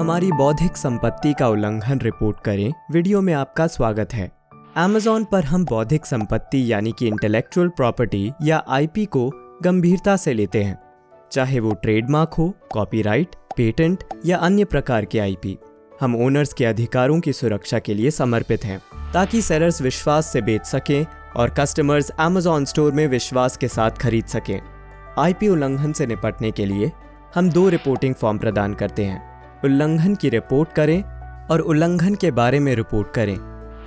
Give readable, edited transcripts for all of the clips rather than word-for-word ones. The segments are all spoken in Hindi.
हमारी बौद्धिक संपत्ति का उल्लंघन रिपोर्ट करें वीडियो में आपका स्वागत है। Amazon पर हम बौद्धिक संपत्ति यानी कि इंटेलेक्चुअल प्रॉपर्टी या IP को गंभीरता से लेते हैं, चाहे वो ट्रेडमार्क हो, कॉपीराइट, पेटेंट या अन्य प्रकार के IP। हम ओनर्स के अधिकारों की सुरक्षा के लिए समर्पित हैं ताकि सेलर्स विश्वास से बेच सकें और कस्टमर्स Amazon स्टोर में विश्वास के साथ खरीद सकें। IP उल्लंघन से निपटने के लिए हम 2 रिपोर्टिंग फॉर्म प्रदान करते हैं। उल्लंघन की रिपोर्ट करें और उल्लंघन के बारे में रिपोर्ट करें।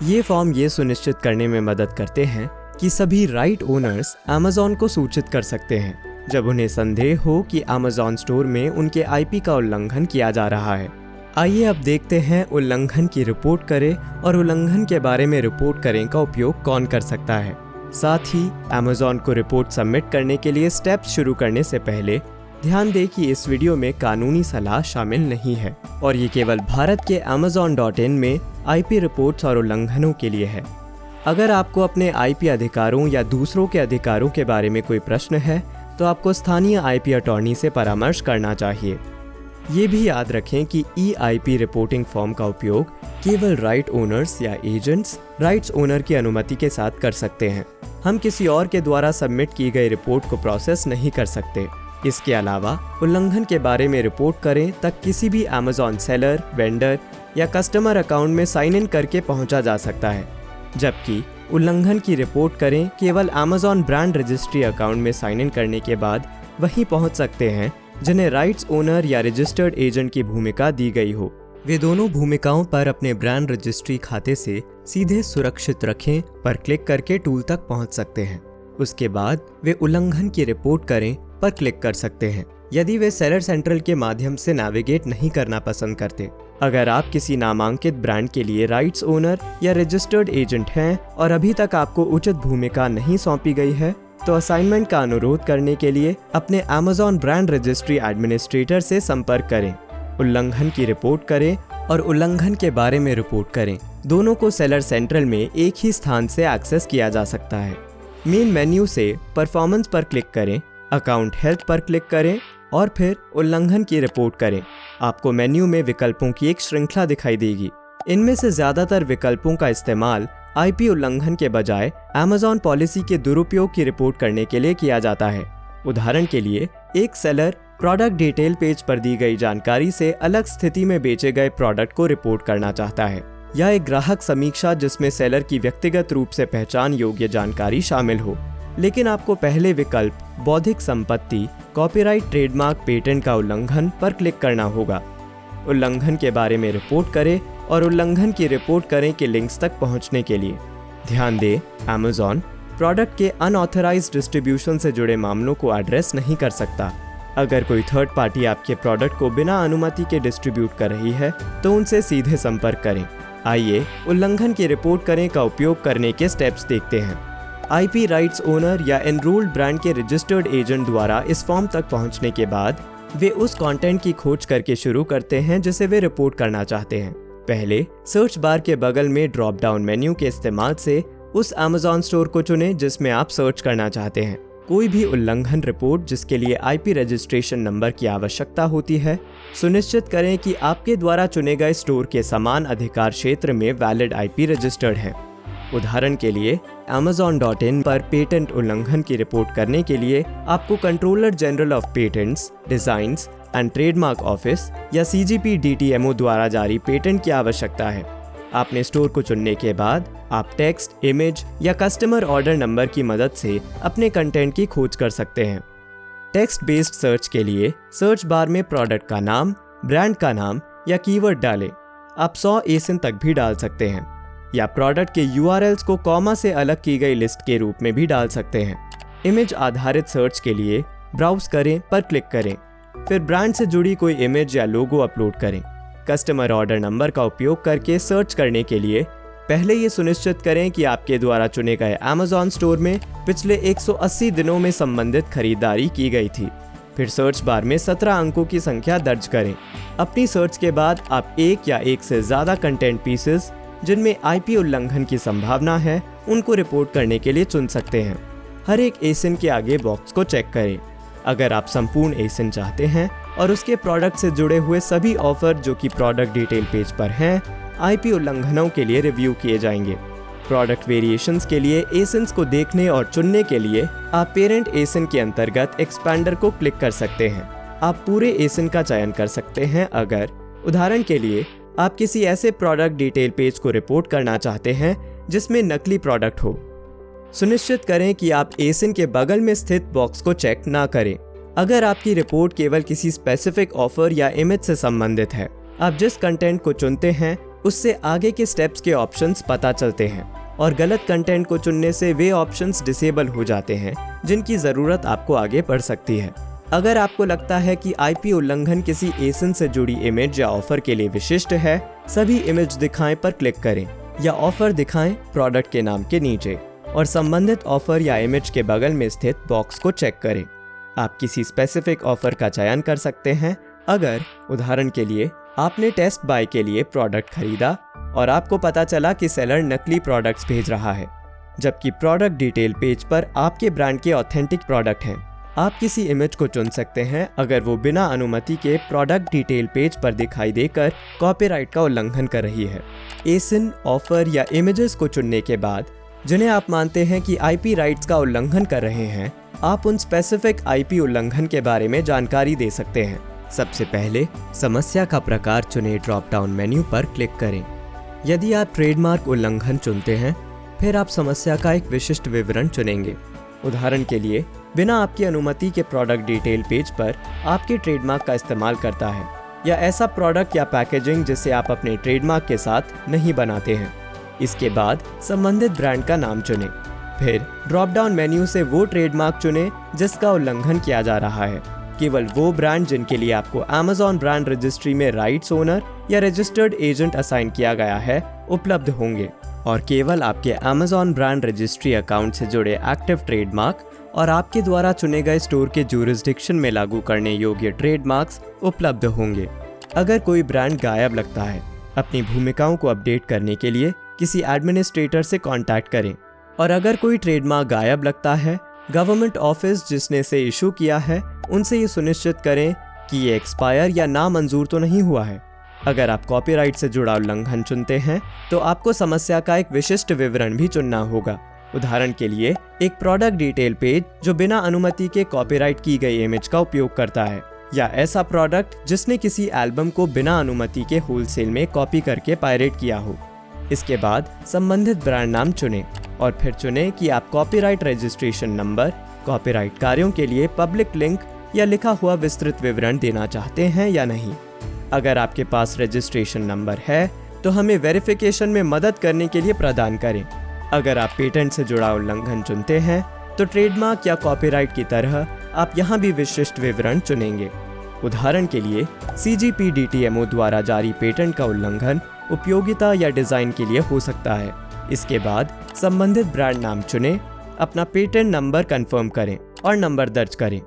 ये फॉर्म ये सुनिश्चित करने में मदद करते हैं कि सभी राइट ओनर्स Amazon को सूचित कर सकते हैं जब उन्हें संदेह हो कि Amazon स्टोर में उनके IP का उल्लंघन किया जा रहा है। आइए अब देखते हैं उल्लंघन की रिपोर्ट करें और उल्लंघन के बारे में रिपोर्ट करें का उपयोग कौन कर सकता है। साथ ही Amazon को रिपोर्ट सबमिट करने के लिए स्टेप्स शुरू करने से पहले ध्यान दें कि इस वीडियो में कानूनी सलाह शामिल नहीं है और ये केवल भारत के Amazon.in में IP रिपोर्ट्स और उल्लंघनों के लिए है। अगर आपको अपने IP अधिकारों या दूसरों के अधिकारों के बारे में कोई प्रश्न है तो आपको स्थानीय IP अटॉर्नी से परामर्श करना चाहिए। ये भी याद रखें कि EIP रिपोर्टिंग फॉर्म का उपयोग केवल राइट ओनर्स या एजेंट्स राइट्स ओनर की अनुमति के साथ कर सकते हैं। हम किसी और के द्वारा सबमिट की गई रिपोर्ट को प्रोसेस नहीं कर सकते। इसके अलावा उल्लंघन के बारे में रिपोर्ट करें तक किसी भी Amazon सेलर, वेंडर या कस्टमर अकाउंट में साइन इन करके पहुंचा जा सकता है, जबकि उल्लंघन की रिपोर्ट करें केवल Amazon ब्रांड रजिस्ट्री अकाउंट में साइन इन करने के बाद वहीं पहुंच सकते हैं जिन्हें राइट्स ओनर या रजिस्टर्ड एजेंट की भूमिका दी गई हो। वे दोनों भूमिकाओं पर अपने ब्रांड रजिस्ट्री खाते से सीधे सुरक्षित रखें पर क्लिक करके टूल तक पहुंच सकते हैं। उसके बाद वे उल्लंघन की रिपोर्ट करें पर क्लिक कर सकते हैं यदि वे सेलर सेंट्रल के माध्यम से नेविगेट नहीं करना पसंद करते। अगर आप किसी नामांकित ब्रांड के लिए राइट्स ओनर या रजिस्टर्ड एजेंट हैं और अभी तक आपको उचित भूमिका नहीं सौंपी गई है तो असाइनमेंट का अनुरोध करने के लिए अपने Amazon ब्रांड रजिस्ट्री एडमिनिस्ट्रेटर से संपर्क करें। उल्लंघन की रिपोर्ट करें और उल्लंघन के बारे में रिपोर्ट करें। दोनों को सेलर सेंट्रल में एक ही स्थान से एक्सेस किया जा सकता है। मेन मेन्यू से परफॉर्मेंस पर क्लिक करें, अकाउंट हेल्थ पर क्लिक करें और फिर उल्लंघन की रिपोर्ट करें। आपको मेन्यू में विकल्पों की एक श्रृंखला दिखाई देगी। इनमें से ज्यादातर विकल्पों का इस्तेमाल IP उल्लंघन के बजाय Amazon पॉलिसी के दुरुपयोग की रिपोर्ट करने के लिए किया जाता है। उदाहरण के लिए एक सेलर प्रोडक्ट डिटेल पेज पर दी गई जानकारी से अलग स्थिति में बेचे गए प्रोडक्ट को रिपोर्ट करना चाहता है, या एक ग्राहक समीक्षा जिसमें सेलर की व्यक्तिगत रूप से पहचान योग्य जानकारी शामिल हो। लेकिन आपको पहले विकल्प बौद्धिक संपत्ति, कॉपीराइट, ट्रेडमार्क, पेटेंट का उल्लंघन पर क्लिक करना होगा। उल्लंघन के बारे में रिपोर्ट करें और उल्लंघन की रिपोर्ट करें के लिंक्स तक पहुंचने के लिए ध्यान दें, Amazon प्रोडक्ट के अनऑथराइज्ड डिस्ट्रीब्यूशन से जुड़े मामलों को एड्रेस नहीं कर सकता। अगर कोई थर्ड पार्टी आपके प्रोडक्ट को बिना अनुमति के डिस्ट्रीब्यूट कर रही है तो उनसे सीधे संपर्क करें। आइए उल्लंघन की रिपोर्ट करें का उपयोग करने के स्टेप्स देखते हैं। IP राइट्स ओनर या एनरोल्ड ब्रांड के रजिस्टर्ड एजेंट द्वारा इस फॉर्म तक पहुंचने के बाद वे उस कंटेंट की खोज करके शुरू करते हैं जिसे वे रिपोर्ट करना चाहते हैं। पहले सर्च बार के बगल में ड्रॉप डाउन मेन्यू के इस्तेमाल से उस Amazon स्टोर को चुनें जिसमें आप सर्च करना चाहते हैं। कोई भी उल्लंघन रिपोर्ट जिसके लिए IP रजिस्ट्रेशन नंबर की आवश्यकता होती है, सुनिश्चित करें कि आपके द्वारा चुने गए स्टोर के समान अधिकार क्षेत्र में वैलिड IP रजिस्टर्ड है। उदाहरण के लिए Amazon.in पर पेटेंट उल्लंघन की रिपोर्ट करने के लिए आपको controller general of patents, designs and trademark office या CGP DTMO द्वारा जारी पेटेंट की आवश्यकता है। आपने स्टोर को चुनने के बाद आप टेक्स्ट, इमेज या कस्टमर ऑर्डर नंबर की मदद से अपने कंटेंट की खोज कर सकते हैं। टेक्स्ट बेस्ड सर्च के लिए सर्च बार में प्रोडक्ट का नाम, ब्रांड का नाम या कीवर्ड डालें। आप 100 ASIN तक भी डाल सकते हैं या प्रोडक्ट के URLs को कॉमा से अलग की गई लिस्ट के रूप में भी डाल सकते हैं। इमेज आधारित सर्च के लिए ब्राउज करें पर क्लिक करें, फिर ब्रांड से जुड़ी कोई इमेज या लोगो अपलोड करें। कस्टमर ऑर्डर नंबर का उपयोग करके सर्च करने के लिए पहले ये सुनिश्चित करें कि आपके द्वारा चुने गए Amazon स्टोर में पिछले 180 दिनों में संबंधित खरीदारी की गई थी। फिर सर्च बार में 17 अंकों की संख्या दर्ज करें। अपनी सर्च के बाद आप एक या एक से ज़्यादा कंटेंट पीसेस जिनमें IP उल्लंघन की संभावना है उनको रिपोर्ट करने के लिए चुन सकते हैं। हर एक ASIN के आगे बॉक्स को चेक करें। अगर आप संपूर्ण ASIN चाहते हैं और उसके प्रोडक्ट से जुड़े हुए सभी ऑफर जो कि प्रोडक्ट डिटेल पेज पर हैं, आईपी उल्लंघनों के लिए रिव्यू किए जाएंगे। प्रोडक्ट वेरिएशंस के लिए एसिन्स को देखने और चुनने के लिए आप पेरेंट एसिन के अंतर्गत एक्सपैंडर को क्लिक कर सकते हैं। आप पूरे एसिन का चयन कर सकते हैं अगर, उदाहरण के लिए, आप किसी ऐसे प्रोडक्ट डिटेल पेज को रिपोर्ट करना चाहते हैं जिसमें नकली प्रोडक्ट हो। सुनिश्चित करें कि आप एसिन के बगल में स्थित बॉक्स को चेक ना करें। अगर आपकी रिपोर्ट केवल किसी स्पेसिफिक ऑफर या इमेज से संबंधित है, आप जिस कंटेंट को चुनते हैं उससे आगे के स्टेप्स के ऑप्शंस पता चलते हैं और गलत कंटेंट को चुनने से वे ऑप्शंस डिसेबल हो जाते हैं जिनकी ज़रूरत आपको आगे पड़ सकती है। अगर आपको लगता है कि आईपी उल्लंघन किसी एसिन से जुड़ी इमेज या ऑफर के लिए विशिष्ट है, सभी इमेज दिखाएं पर क्लिक करें या ऑफर दिखाएं प्रोडक्ट के नाम के नीचे और संबंधित ऑफर या इमेज के बगल में स्थित बॉक्स को चेक करें। आप किसी स्पेसिफिक ऑफर का चयन कर सकते हैं अगर, उदाहरण के लिए, आपने टेस्ट बाय के लिए प्रोडक्ट खरीदा और आपको पता चला कि सेलर नकली प्रोडक्ट्स भेज रहा है, जबकि प्रोडक्ट डिटेल पेज पर आपके ब्रांड के ऑथेंटिक प्रोडक्ट हैं। आप किसी इमेज को चुन सकते हैं अगर वो बिना अनुमति के प्रोडक्ट डिटेल पेज पर दिखाई देकर कॉपीराइट का उल्लंघन कर रही है। एसिन, ऑफर या इमेजेस को चुनने के बाद जिन्हें आप मानते हैं कि आईपी राइट्स का उल्लंघन कर रहे हैं, आप उन स्पेसिफिक आईपी उल्लंघन के बारे में जानकारी दे सकते हैं। सबसे पहले समस्या का प्रकार चुने ड्रॉप डाउन मेन्यू पर क्लिक करें। यदि आप ट्रेडमार्क उल्लंघन चुनते हैं, फिर आप समस्या का एक विशिष्ट विवरण चुनेंगे। उदाहरण के लिए, बिना आपकी अनुमति के प्रोडक्ट डिटेल पेज पर आपके ट्रेडमार्क का इस्तेमाल करता है या ऐसा प्रोडक्ट या पैकेजिंग जिसे आप अपने ट्रेडमार्क के साथ नहीं बनाते हैं। इसके बाद संबंधित ब्रांड का नाम चुनें। फिर ड्रॉप डाउन मेन्यू से वो ट्रेडमार्क चुनें जिसका उल्लंघन किया जा रहा है। केवल वो ब्रांड जिनके लिए आपको Amazon ब्रांड रजिस्ट्री में राइट्स ओनर या रजिस्टर्ड एजेंट असाइन किया गया है उपलब्ध होंगे और केवल आपके Amazon ब्रांड रजिस्ट्री अकाउंट से जुड़े एक्टिव ट्रेडमार्क और आपके द्वारा चुने गए स्टोर के ज्यूरिसडिक्शन में लागू करने योग्य ट्रेडमार्क्स उपलब्ध होंगे। अगर कोई ब्रांड गायब लगता है, अपनी भूमिकाओं को अपडेट करने के लिए किसी एडमिनिस्ट्रेटर से कांटेक्ट करें। और अगर कोई ट्रेडमार्क गायब लगता है, गवर्नमेंट ऑफिस जिसने इसे इशू किया है उनसे ये सुनिश्चित करें कि ये एक्सपायर या नामंजूर तो नहीं हुआ है। अगर आप कॉपीराइट से जुड़ा उल्लंघन चुनते हैं तो आपको समस्या का एक विशिष्ट विवरण भी चुनना होगा। उदाहरण के लिए, एक प्रोडक्ट डिटेल पेज जो बिना अनुमति के कॉपीराइट की गई इमेज का उपयोग करता है या ऐसा प्रोडक्ट जिसने किसी एल्बम को बिना अनुमति के होलसेल में कॉपी करके पायरेट किया हो। इसके बाद संबंधित ब्रांड नाम चुनें और फिर चुनें कि आप कॉपीराइट रजिस्ट्रेशन नंबर, कॉपीराइट कार्यों के लिए पब्लिक लिंक या लिखा हुआ विस्तृत विवरण देना चाहते हैं या नहीं। अगर आपके पास रजिस्ट्रेशन नंबर है तो हमें वेरिफिकेशन में मदद करने के लिए प्रदान करें। अगर आप पेटेंट से जुड़ा उल्लंघन चुनते हैं तो ट्रेडमार्क या कॉपीराइट की तरह आप यहाँ भी विशिष्ट विवरण चुनेंगे। उदाहरण के लिए, CGPDTMO द्वारा जारी पेटेंट का उल्लंघन उपयोगिता या डिज़ाइन के लिए हो सकता है। इसके बाद संबंधित ब्रांड नाम चुनें, अपना पेटेंट नंबर कंफर्म करें और नंबर दर्ज करें।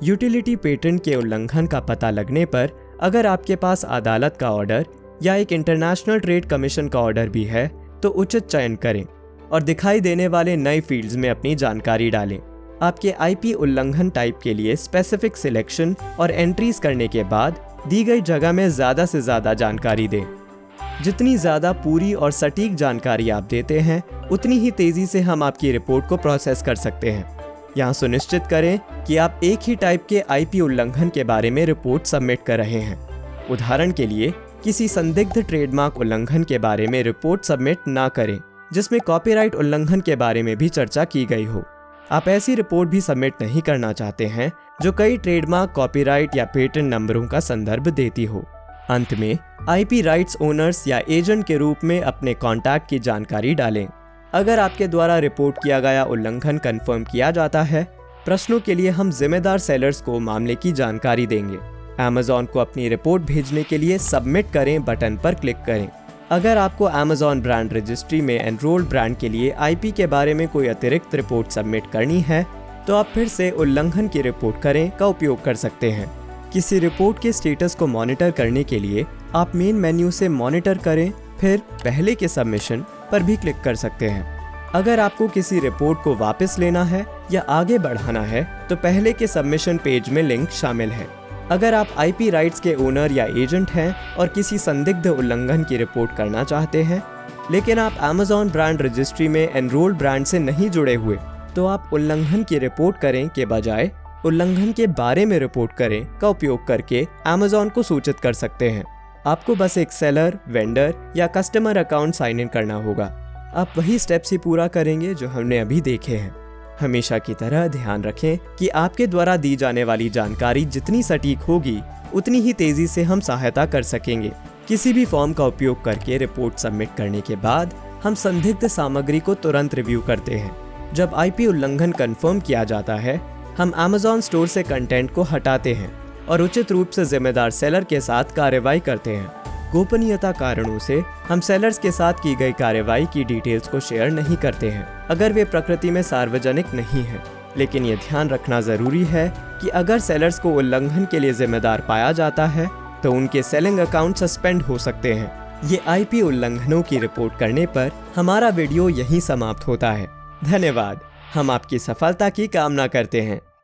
यूटिलिटी पेटेंट के उल्लंघन का पता लगने पर अगर आपके पास अदालत का ऑर्डर या एक इंटरनेशनल ट्रेड कमीशन का ऑर्डर भी है तो उचित चयन करें और दिखाई देने वाले नए फील्ड्स में अपनी जानकारी डालें। आपके आईपी उल्लंघन टाइप के लिए स्पेसिफिक सिलेक्शन और एंट्रीज करने के बाद दी गई जगह में ज़्यादा से ज़्यादा जानकारी दें। जितनी ज़्यादा पूरी और सटीक जानकारी आप देते हैं, उतनी ही तेज़ी से हम आपकी रिपोर्ट को प्रोसेस कर सकते हैं। यहाँ सुनिश्चित करें कि आप एक ही टाइप के आईपी उल्लंघन के बारे में रिपोर्ट सबमिट कर रहे हैं। उदाहरण के लिए, किसी संदिग्ध ट्रेडमार्क उल्लंघन के बारे में रिपोर्ट सबमिट ना करें जिसमें कॉपीराइट उल्लंघन के बारे में भी चर्चा की गई हो। आप ऐसी रिपोर्ट भी सबमिट नहीं करना चाहते हैं जो कई ट्रेडमार्क, कॉपीराइट या पेटेंट नंबरों का संदर्भ देती हो। अंत में, आईपी राइट्स ओनर्स या एजेंट के रूप में अपने कॉन्टैक्ट की जानकारी डालें। अगर आपके द्वारा रिपोर्ट किया गया उल्लंघन कंफर्म किया जाता है, प्रश्नों के लिए हम जिम्मेदार सेलर्स को मामले की जानकारी देंगे। Amazon को अपनी रिपोर्ट भेजने के लिए सबमिट करें बटन पर क्लिक करें। अगर आपको Amazon ब्रांड रजिस्ट्री में एनरोल्ड ब्रांड के लिए आईपी के बारे में कोई अतिरिक्त रिपोर्ट सबमिट करनी है तो आप फिर से उल्लंघन की रिपोर्ट करें का उपयोग कर सकते हैं। किसी रिपोर्ट के स्टेटस को मॉनिटर करने के लिए आप मेन मेन्यू से मॉनिटर करें, फिर पहले के सबमिशन पर भी क्लिक कर सकते हैं। अगर आपको किसी रिपोर्ट को वापस लेना है या आगे बढ़ाना है तो पहले के सबमिशन पेज में लिंक शामिल है। अगर आप आईपी राइट्स के ओनर या एजेंट हैं और किसी संदिग्ध उल्लंघन की रिपोर्ट करना चाहते हैं, लेकिन आप Amazon ब्रांड रजिस्ट्री में एनरोल्ड ब्रांड से नहीं जुड़े हुए, तो आप उल्लंघन की रिपोर्ट करें के बजाय उल्लंघन के बारे में रिपोर्ट करें का उपयोग करके Amazon को सूचित कर सकते हैं। आपको बस एक सेलर, वेंडर या कस्टमर अकाउंट साइन इन करना होगा। आप वही स्टेप्स ही पूरा करेंगे जो हमने अभी देखे हैं। हमेशा की तरह ध्यान रखें कि आपके द्वारा दी जाने वाली जानकारी जितनी सटीक होगी, उतनी ही तेजी से हम सहायता कर सकेंगे। किसी भी फॉर्म का उपयोग करके रिपोर्ट सबमिट करने के बाद हम संदिग्ध सामग्री को तुरंत रिव्यू करते हैं। जब आईपी उल्लंघन कंफर्म किया जाता है, हम Amazon स्टोर से कंटेंट को हटाते हैं और उचित रूप से जिम्मेदार सेलर के साथ कार्रवाई करते हैं। गोपनीयता कारणों से हम सेलर्स के साथ की गई कार्रवाई की डिटेल्स को शेयर नहीं करते हैं, अगर वे प्रकृति में सार्वजनिक नहीं हैं। लेकिन ये ध्यान रखना जरूरी है कि अगर सेलर्स को उल्लंघन के लिए जिम्मेदार पाया जाता है, तो उनके सेलिंग अकाउंट सस्पेंड हो सकते हैं। ये आईपी उल्लंघनों की रिपोर्ट करने पर हमारा वीडियो यहीं समाप्त होता है। धन्यवाद। हम आपकी सफलता की कामना करते हैं।